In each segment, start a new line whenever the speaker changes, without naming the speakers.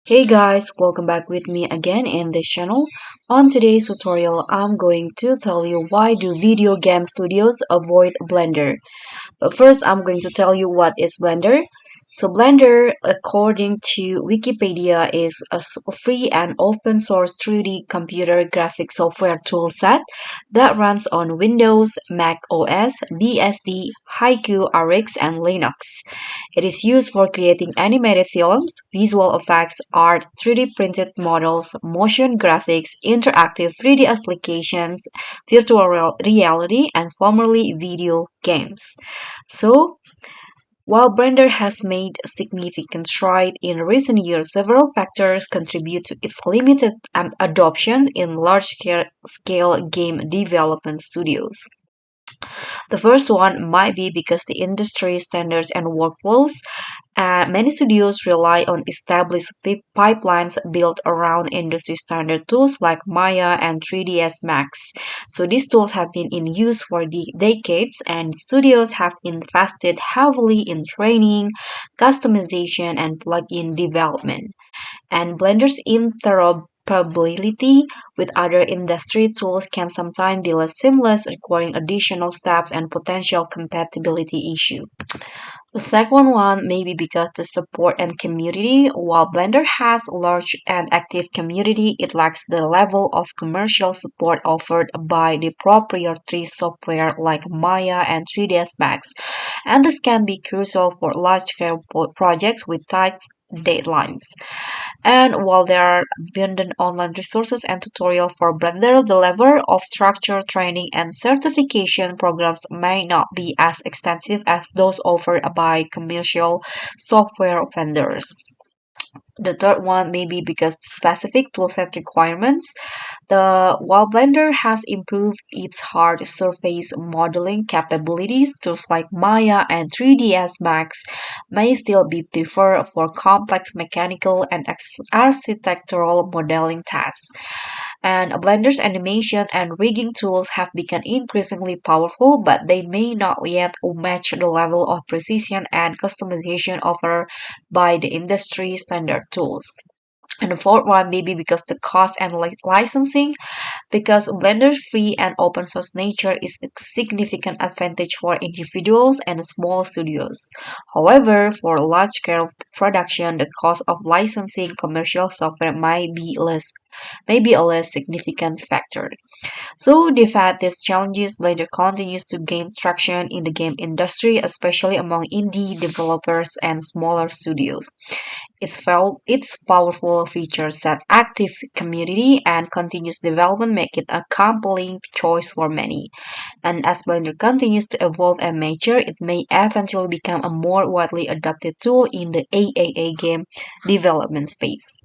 Hey guys, welcome back with me again in this channel. On today's tutorial, I'm going to tell you why do video game studios avoid Blender. But first, I'm going to tell you what is Blender. So Blender, according to Wikipedia, is a free and open source 3D computer graphic software toolset that runs on Windows, Mac OS, BSD, Haiku, RX, and Linux. It is used for creating animated films, visual effects, art, 3D printed models, motion graphics, interactive 3D applications, virtual reality, and formerly video games. So, while Blender has made significant strides in recent years, several factors contribute to its limited adoption in large-scale game development studios. The first one might be because the industry standards and workflows. Many studios rely on established pipelines built around industry standard tools like Maya and 3ds Max. So these tools have been in use for decades, and studios have invested heavily in training, customization, and plugin development. And Blender's interoperability with other industry tools can sometimes be less seamless, requiring additional steps and potential compatibility issues. The second one may be because the support and community. While Blender has a large and active community, it lacks the level of commercial support offered by the proprietary software like Maya and 3ds Max, and this can be crucial for large-scale projects with tight deadlines. And while there are abundant online resources and tutorials for Blender, the level of structure, training, and certification programs may not be as extensive as those offered by commercial software vendors. The third one may be because specific toolset requirements. While Blender has improved its hard surface modeling capabilities, tools like Maya and 3ds Max may still be preferred for complex mechanical and architectural modeling tasks. And Blender's animation and rigging tools have become increasingly powerful, but they may not yet match the level of precision and customization offered by the industry standard tools. And the fourth one may be because the cost and licensing, because Blender's free and open source nature is a significant advantage for individuals and small studios. However, for large scale production, the cost of licensing commercial software may be a less significant factor. So, despite these challenges, Blender continues to gain traction in the game industry, especially among indie developers and smaller studios. Its powerful features set active community and continuous development make it a compelling choice for many. And as Blender continues to evolve and mature, it may eventually become a more widely adopted tool in the AAA game development space.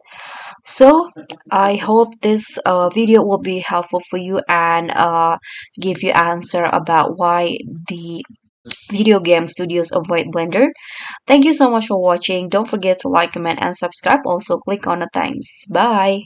So, I hope this video will be helpful for you and give you answer about why the video game studios avoid Blender. Thank you so much for watching. Don't forget to like, comment, and subscribe. Also, click on the thanks. Bye.